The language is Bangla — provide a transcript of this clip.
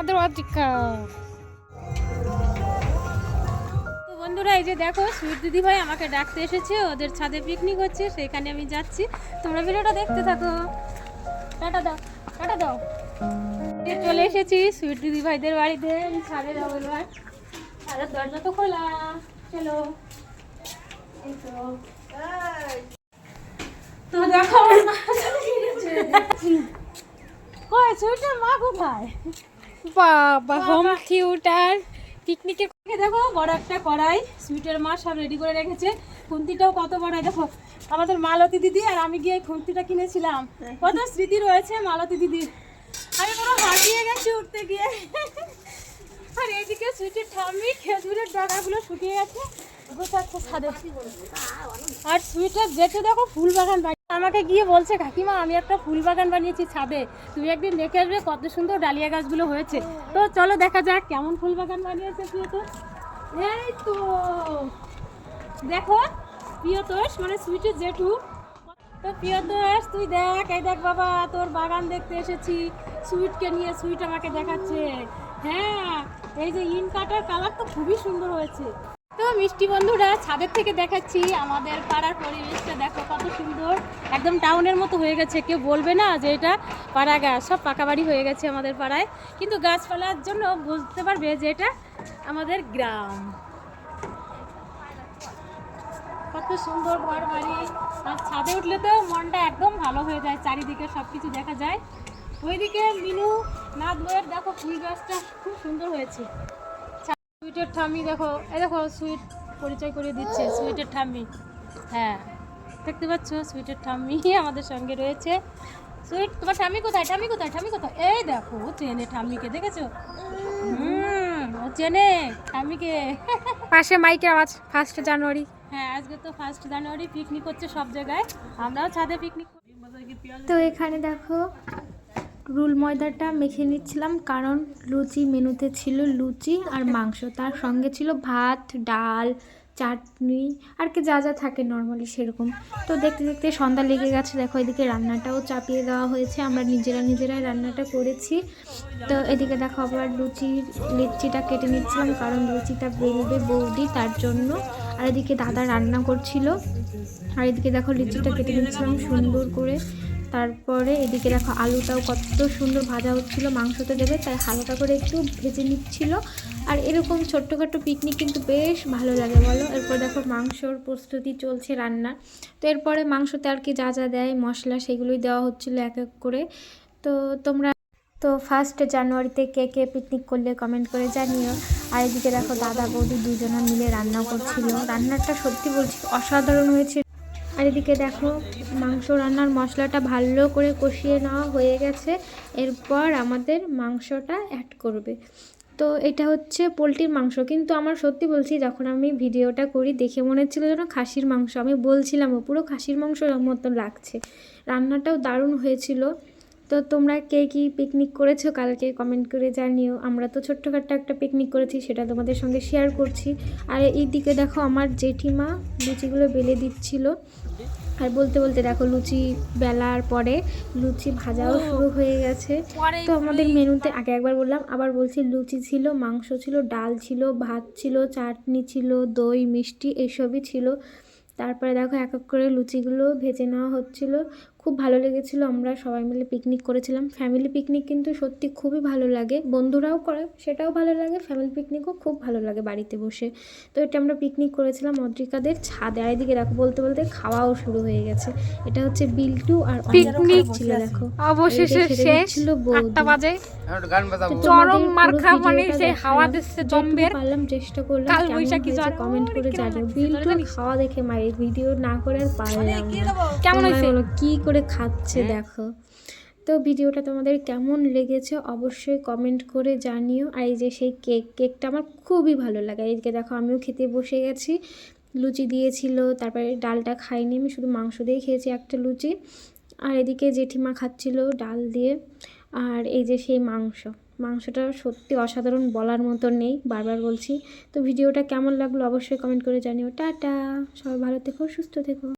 আমাদের অধিকা। তো বন্ধুরা এই যে দেখো সুইট দিদি ভাই আমাকে ডাকতে এসেছে, ওদের ছাদে পিকনিক হচ্ছে, সেখানে আমি যাচ্ছি। তোমরা ভিডিওটা দেখতে থাকো। টাটা দাও, টাটা দাও। চলে এসেছি সুইট দিদি ভাইদের বাড়িতে, আমি ছাদে যাবো এবার। ছাদের দরজা তো খোলা, চলো। এই তো তো দেখো কই সুইটের মা কোথায়? বাবা হোম থিয়েটার পিকনিকে দেখো বড় একটা কড়াই, সুইটের মা সব রেডি করে রেখেছে। খুন্তিটাও কত বড়, দেখো আমাদের মালতী দিদি আর আমি গিয়ে খুন্তিটা কিনেছিলাম। কত স্মৃতি রয়েছে মালতী দিদির। আমি পুরো হাঁপিয়ে গেছি উঠতে গিয়ে। আর এইদিকে সুইটের ঠাম্মি খেজুরের ডাগাগুলো শুকিয়ে গেছে, গোছাচ্ছে ছাদে। আর সুইটের জেঠু দেখো ফুল বাগান বানিয়ে আমাকে গিয়ে বলছে, কাকিমা আমি একটা ফুল বাগান বানিয়েছি ছাদে, তুমি একদিন দেখে আসবে কত সুন্দর ডালিয়া গাছগুলো হয়েছে। তো চলো দেখা যাক কেমন ফুল বাগান বানিয়েছে প্রিয়তোষ। এই তো দেখো প্রিয়তোষ মানে সুইটের জেঠু। তো প্রিয়তোষ তুই দেখ, এই দেখ বাবা তোর বাগান দেখতে এসেছি সুইটকে নিয়ে। সুইট আমাকে দেখাচ্ছে, হ্যাঁ এই যে ইন কাটার কালার তো খুবই সুন্দর হয়েছে। তো মিষ্টি বন্ধুরা ছাদের থেকে দেখাচ্ছি আমাদের পাড়ার পরিবেশটা, দেখো কত সুন্দর, একদম টাউনের মতো হয়ে গেছে। কেউ বলবে না যে এটা পাড়া গাছ, সব পাকা বাড়ি হয়ে গেছে আমাদের পাড়ায়, কিন্তু গাছপালার জন্য বুঝতে পারবে যে এটা আমাদের গ্রাম। কত সুন্দর ঘর বাড়ি, আর ছাদে উঠলে তো মনটা একদম ভালো হয়ে যায়, চারিদিকে সব কিছু দেখা যায়। ওইদিকে মিনু নাদ বইয়ের দেখো ফুল গাছটা খুব সুন্দর হয়েছে। সুইটের ঠাম্মি দেখো, এই দেখো সুইট পরিচয় করে দিচ্ছে, সুইটের ঠাম্মি। হ্যাঁ দেখতে পাচ্ছ সুইটের ঠাম্মি আমাদের সঙ্গে রয়েছে। সুইট তোমার ঠাম্মি কোথায়, ঠাম্মি কোথায়, ঠাম্মি কোথায়? এই দেখো চেনে ঠাম্মিকে, দেখেছো? ও চেনে ঠাম্মিকে। পাশে মাইকের আওয়াজ। 1 জানুয়ারি। হ্যাঁ আজকে তো 1 জানুয়ারি, পিকনিক হচ্ছে সব জায়গায়, আমরাও ছাদে পিকনিক। তো এখানে দেখো রুল ময়দাটা মেখে নিচ্ছিলাম, কারণ লুচি মেনুতে ছিল লুচি আর মাংস, তার সঙ্গে ছিল ভাত, ডাল, চাটনি আর কি যা যা থাকে নর্মালি সেরকম। তো দেখতে দেখতে সন্ধ্যা লেগে গেছে, দেখো এদিকে রান্নাটাও চাপিয়ে দেওয়া হয়েছে, আমরা নিজেরাই রান্নাটা করেছি। তো এদিকে দেখো আবার লিচিটা কেটে নিচ্ছিলাম, কারণ লুচিটা বেলবে বৌদি, তার জন্য। আর এদিকে দাদা রান্না করছিল, আর এদিকে দেখো লিচিটা কেটে নিচ্ছিলাম সুন্দর করে। তারপরে এদিকে দেখো আলুটাও কত সুন্দর ভাজা হচ্ছিলো, মাংসতে দেবে তাই হালকা করে একটু ভেজে নিচ্ছিল। আর এরকম ছোট্টখাটো পিকনিক কিন্তু বেশ ভালো লাগে বলো। এরপর দেখো মাংসর প্রস্তুতি চলছে রান্না। তো এরপরে মাংসতে আর কি যা যা দেয় মশলা সেগুলোই দেওয়া হচ্ছিলো এক এক করে। তো তোমরা 1 জানুয়ারিতে কে কে পিকনিক করলে কমেন্ট করে জানিও। আর এদিকে দেখো দাদা বৌদি দুজনে মিলে রান্না করছিল, রান্নাটা সত্যি বলছি অসাধারণ হয়েছে। আর এদিকে দেখো মাংস রান্নার মশলাটা ভালো করে কষিয়ে নেওয়া হয়ে গেছে, এরপর আমাদের মাংসটা অ্যাড করবে। তো এটা হচ্ছে পোলট্রির মাংস, কিন্তু আমার সত্যি বলছি যখন আমি ভিডিওটা করি দেখে মনে হচ্ছিলো যেন খাসির মাংস, আমি বলছিলামও পুরো খাসির মাংসর মতো লাগছে। রান্নাটাও দারুণ হয়েছিল। তো তোমরা কে কী পিকনিক করেছো কালকে কমেন্ট করে জানিও। আমরা তো ছোট্টখাট্টো একটা পিকনিক করেছি, সেটা তোমাদের সঙ্গে শেয়ার করছি। আর এই দিকে দেখো আমার জেঠিমা লুচিগুলো বেলে দিচ্ছিল। আর বলতে বলতে দেখো লুচি বেলার পরে লুচি ভাজাও শুরু হয়ে গেছে। তো আমাদের মেনুতে আগে একবার বললাম আবার বলছি, লুচি ছিল, মাংস ছিল, ডাল ছিল, ভাত ছিল, চাটনি ছিল, দই মিষ্টি এসবই ছিল। তারপরে দেখো এক এক করে লুচিগুলো ভেজে নেওয়া হচ্ছিলো, খুব ভালো লেগেছিলো। আমরা সবাই মিলে পিকনিক করেছিলাম। ফ্যামিলি পিকনিক কিন্তু সত্যি খুবই ভালো লাগে, বন্ধুরাও করে সেটাও ভালো লাগে, ফ্যামিলি পিকনিকও খুব ভালো লাগে বাড়িতে বসে। তো এটা আমরা পিকনিক করেছিলাম অদ্রিকাদের ছাদে। আর এদিকে দেখো বলতে বলতে খাওয়াও শুরু হয়ে গেছে। এটা হচ্ছে বিল্টু আর পিকনিক ছিল দেখো অবশেষে শেষ, 8টা বাজে। চরম মার্কা মানে সেই হাওয়া দিচ্ছে জম্বের, পারলাম চেষ্টা করলাম কাল বৈশাখী জ্বর। কমেন্ট করে জানিও। বিল্টু খাওয়া দেখে মারি ভিডিও না করে আর পারলাম না, কেমন হয়েছে কি করে খাচ্ছে দেখো। তো ভিডিওটা তোমাদের কেমন লেগেছে অবশ্যই কমেন্ট করে জানিও। আর এই যে সেই কেকটা আমার খুবই ভালো লাগে। এইদিকে দেখো আমিও খেতে বসে গেছি, লুচি দিয়েছিল, তারপরে ডালটা খাইনি, আমি শুধু মাংস দিয়ে খেয়েছি একটা লুচি। আর এদিকে জেঠিমা খাচ্ছিল ডাল দিয়ে। আর এই যে সেই মাংসটা সত্যি অসাধারণ, বলার মতো নেই, বারবার বলছি। তো ভিডিওটা কেমন লাগলো অবশ্যই কমেন্ট করে জানিও। টাটা, সবাই ভালো থেকো, সুস্থ থেকো।